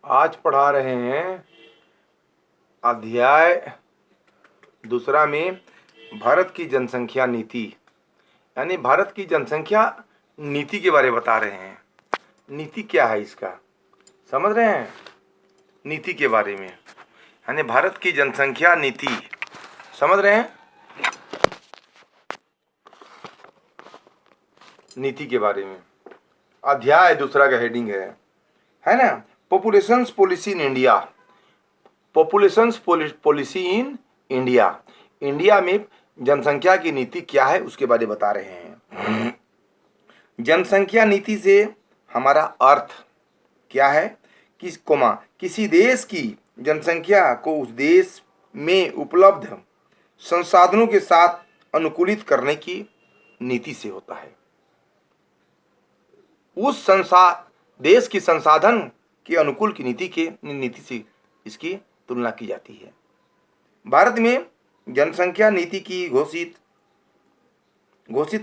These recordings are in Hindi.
आज पढ़ा रहे हैं अध्याय दूसरा में भारत की जनसंख्या नीति, यानी भारत की जनसंख्या नीति के बारे में बता रहे हैं। नीति क्या है इसका, समझ रहे हैं? नीति के बारे में, यानी भारत की जनसंख्या नीति, समझ रहे हैं? नीति के बारे में अध्याय दूसरा का हेडिंग है ना, populations policy in India. Populations policy in India, India में जनसंख्या की नीति क्या है उसके बारे में बता रहे हैं। जनसंख्या नीति से हमारा अर्थ क्या है? किसी देश की जनसंख्या को उस देश में उपलब्ध संसाधनों के साथ अनुकूलित करने की नीति से होता है। उस देश की संसाधन के अनुकूल की नीति से इसकी तुलना की जाती है। भारत में जनसंख्या नीति की घोषित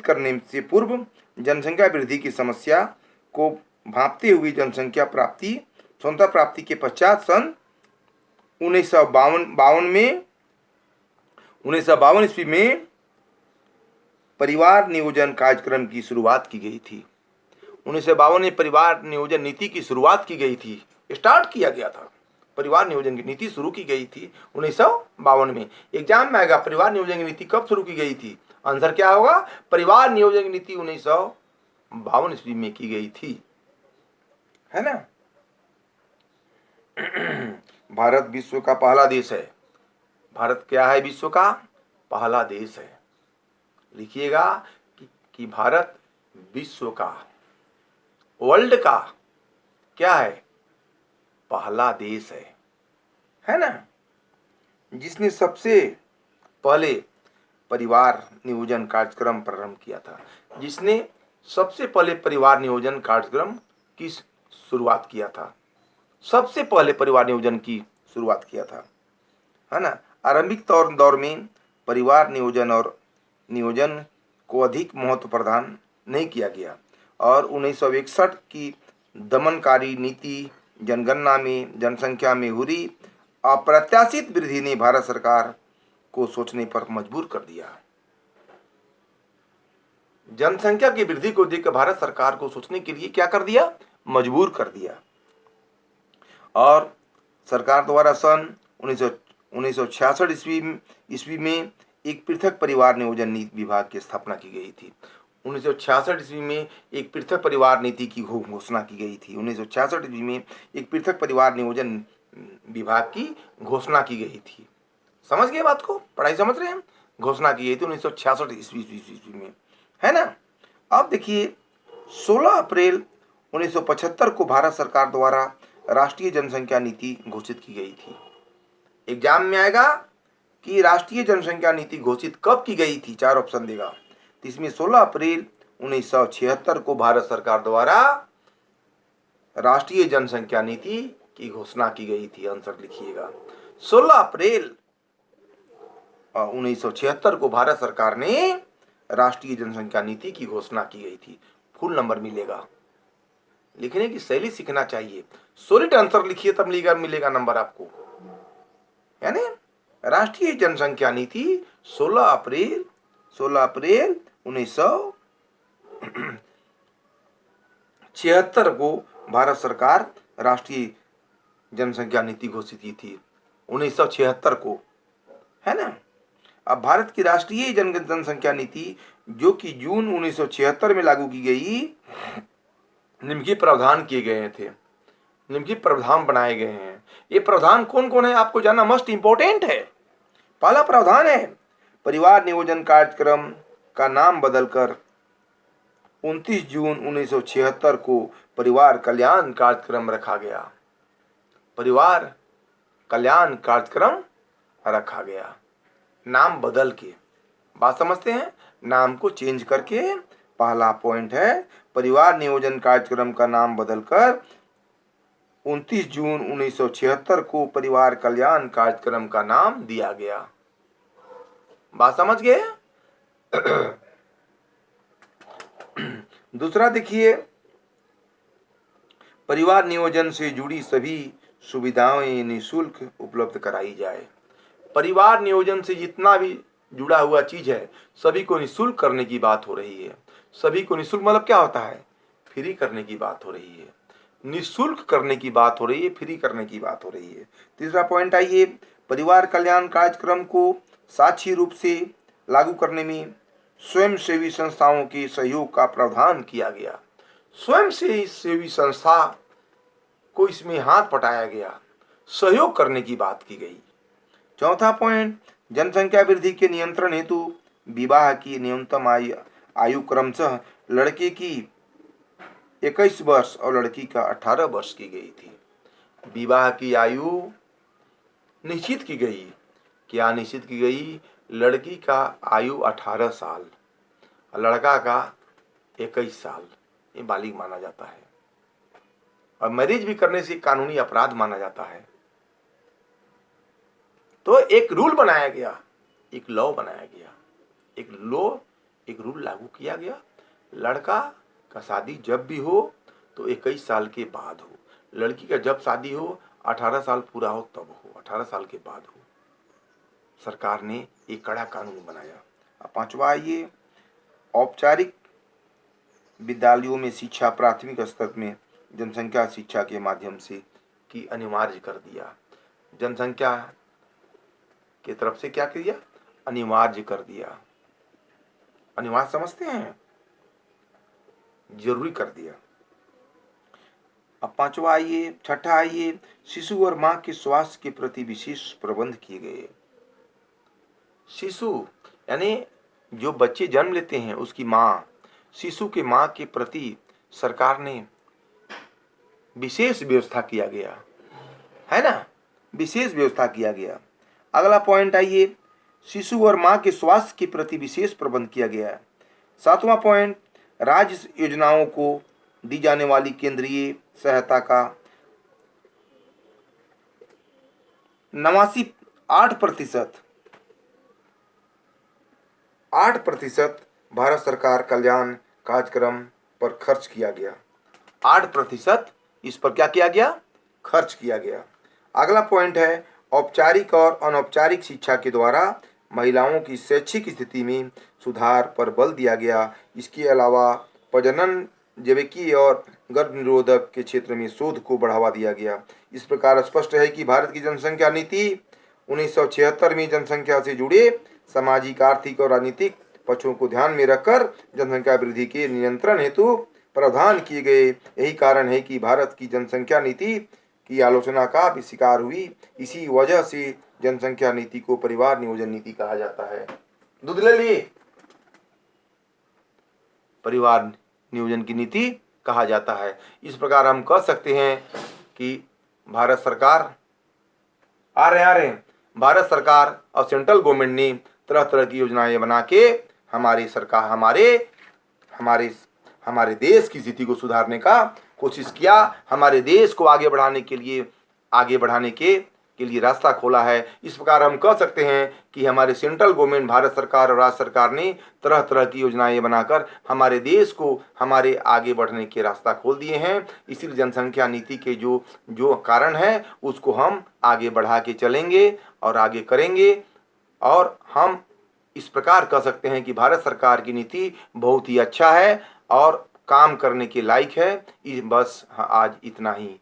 करने से पूर्व जनसंख्या वृद्धि की समस्या को भांपते हुए जनसंख्या स्वतंत्रता प्राप्ति के पश्चात सन 1952 ईस्वी में परिवार नियोजन कार्यक्रम की शुरुआत की गई थी। 1952 में परिवार नियोजन नीति की शुरुआत की गई थी, स्टार्ट किया गया था। परिवार नियोजन की नीति शुरू की गई थी 1952 में। एग्जाम में आएगा परिवार नियोजन की नीति कब शुरू की गई थी, आंसर क्या होगा? परिवार नियोजन की नीति 1952 ईस्वी में की गई थी, है ना। भारत विश्व का पहला देश है। भारत क्या है? विश्व का पहला देश है। लिखिएगा कि भारत विश्व का, वर्ल्ड का क्या है? पहला देश है ना, जिसने सबसे पहले परिवार नियोजन कार्यक्रम प्रारंभ किया था। जिसने सबसे पहले परिवार नियोजन कार्यक्रम की शुरुआत किया था, सबसे पहले परिवार नियोजन की शुरुआत किया था, है ना। आरंभिक दौर में परिवार नियोजन को अधिक महत्व प्रदान नहीं किया गया और 1961 की दमनकारी नीति जनगणना में जनसंख्या में हो रही अप्रत्याशित वृद्धि ने भारत सरकार को सोचने पर मजबूर कर दिया। जनसंख्या की वृद्धि को देखकर भारत सरकार को सोचने के लिए क्या कर दिया? मजबूर कर दिया। और सरकार द्वारा सन 1966 ईस्वी में एक पृथक परिवार नियोजन नीति विभाग की स्थापना की गई थी। 1966 ईस्वी में एक पृथक परिवार नीति की घोषणा की गई थी। 1966 ईस्वी में एक पृथक परिवार नियोजन विभाग की घोषणा की गई थी। समझ गए बात को? पढ़ाई समझ रहे हैं? घोषणा की गई थी 1966 ईस्वी में, है ना। अब देखिए 16 अप्रैल 1975 को भारत सरकार द्वारा राष्ट्रीय जनसंख्या नीति घोषित की गई थी। एग्जाम में आएगा कि राष्ट्रीय जनसंख्या नीति घोषित कब की गई थी, 4 ऑप्शन देगा। तो इसमें 16 अप्रैल 1976 को भारत सरकार द्वारा राष्ट्रीय जनसंख्या नीति की घोषणा की गई थी। आंसर लिखिएगा, 16 अप्रैल 1976 को भारत सरकार ने राष्ट्रीय जनसंख्या नीति की घोषणा की गई थी। फुल नंबर मिलेगा। लिखने की शैली सीखना चाहिए। सॉलिड आंसर लिखिए तब मिलेगा नंबर आपको, यानी राष्ट्रीय जनसंख्या नीति 16 अप्रैल 1976 को भारत सरकार राष्ट्रीय जनसंख्या नीति घोषित की थी 1976 को, है ना। अब भारत की राष्ट्रीय जनसंख्या नीति जो कि जून 1976 में लागू की गई, निम्नलिखित प्रावधान किए गए थे, निम्नलिखित प्रावधान बनाए गए हैं। ये प्रावधान कौन कौन है आपको जानना मस्ट इंपॉर्टेंट है। पहला प्रावधान है परिवार नियोजन कार्यक्रम का नाम बदलकर 29 जून 1976 को परिवार कल्याण कार्यक्रम रखा गया। परिवार कल्याण कार्यक्रम रखा गया, नाम बदल के। बात समझते हैं? नाम को चेंज करके। पहला पॉइंट है परिवार नियोजन कार्यक्रम का नाम बदलकर 29 जून 1976 को परिवार कल्याण कार्यक्रम का नाम दिया गया। बात समझ गए? दूसरा देखिए, परिवार नियोजन से जुड़ी सभी सुविधाएं निःशुल्क उपलब्ध कराई जाए। परिवार नियोजन से जितना भी जुड़ा हुआ चीज है सभी को निःशुल्क करने की बात हो रही है। सभी को निःशुल्क मतलब क्या होता है? फ्री करने की बात हो रही है, निःशुल्क करने की बात हो रही है, फ्री करने की बात हो रही है। तीसरा पॉइंट आइए, परिवार कल्याण कार्यक्रम को साक्षी रूप से लागू करने में स्वयंसेवी संस्थाओं के सहयोग का प्रावधान किया गया। स्वयं सेवी संस्था को इसमें हाथ बटाया गया, सहयोग करने की बात की गई। चौथा पॉइंट, जनसंख्या वृद्धि के नियंत्रण हेतु विवाह की न्यूनतम आयु क्रमशः लड़के की 21 वर्ष और लड़की का 18 वर्ष की गई थी। विवाह की आयु निश्चित की गई। क्या निश्चित की गई? लड़की का आयु 18 साल, लड़का का 21 साल, ये बालिग माना जाता है। और मैरिज भी करने से कानूनी अपराध माना जाता है। तो एक रूल बनाया गया, एक लॉ बनाया गया, एक रूल लागू किया गया। लड़का का शादी जब भी हो तो 21 साल के बाद हो, लड़की का जब शादी हो 18 साल पूरा हो तब हो, 18 साल के बाद हो। सरकार ने एक कड़ा कानून बनाया। अब पांचवा, ये औपचारिक विद्यालयों में शिक्षा प्राथमिक स्तर में जनसंख्या शिक्षा के माध्यम से की अनिवार्य कर दिया। जनसंख्या की तरफ से क्या किया? अनिवार्य कर दिया। अनिवार्य समझते हैं? जरूरी कर दिया। अब पांचवा आइए, छठा आइए, शिशु और मां के स्वास्थ्य के प्रति विशेष प्रबंध किए गए। शिशु यानी जो बच्चे जन्म लेते हैं उसकी मां, शिशु के मां के प्रति सरकार ने विशेष व्यवस्था किया गया है ना, विशेष व्यवस्था किया गया। अगला पॉइंट आइए, शिशु और मां के स्वास्थ्य के प्रति विशेष प्रबंध किया गया है। सातवां पॉइंट, राज्य योजनाओं को दी जाने वाली केंद्रीय सहायता का 8% भारत सरकार कल्याण कार्यक्रम पर खर्च किया गया। 8% इस पर क्या किया गया? खर्च किया गया। अगला पॉइंट है, औपचारिक और अनौपचारिक शिक्षा के द्वारा महिलाओं की शैक्षिक स्थिति में सुधार पर बल दिया गया। इसके अलावा प्रजनन जैविकी और गर्भ निरोधक के क्षेत्र में शोध को बढ़ावा दिया गया। इस प्रकार स्पष्ट है कि भारत की जनसंख्या नीति 1976 में जनसंख्या से जुड़े सामाजिक, आर्थिक और राजनीतिक पक्षों को ध्यान में रखकर जनसंख्या वृद्धि के नियंत्रण हेतु प्रावधान किए गए। यही कारण है कि भारत की जनसंख्या नीति की आलोचना का भी शिकार हुई। इसी वजह से जनसंख्या नीति को परिवार नियोजन नीति कहा जाता है। दूध ले लिए, परिवार नियोजन की नीति कहा जाता है। इस प्रकार हम कह सकते हैं कि भारत सरकार भारत सरकार और सेंट्रल गवर्नमेंट ने तरह तरह की योजनाएं बना के हमारे देश की स्थिति को सुधारने का कोशिश किया, हमारे देश को आगे बढ़ाने के लिए रास्ता खोला है। इस प्रकार हम कह सकते हैं कि हमारे सेंट्रल गवर्नमेंट, भारत सरकार और राज्य सरकार ने तरह तरह की योजनाएं बनाकर हमारे देश को हमारे आगे बढ़ने के रास्ता खोल दिए हैं। इसीलिए जनसंख्या नीति के जो कारण है उसको हम आगे बढ़ा के चलेंगे और आगे करेंगे। और हम इस प्रकार कह सकते हैं कि भारत सरकार की नीति बहुत ही अच्छा है और काम करने के लायक है। बस आज इतना ही।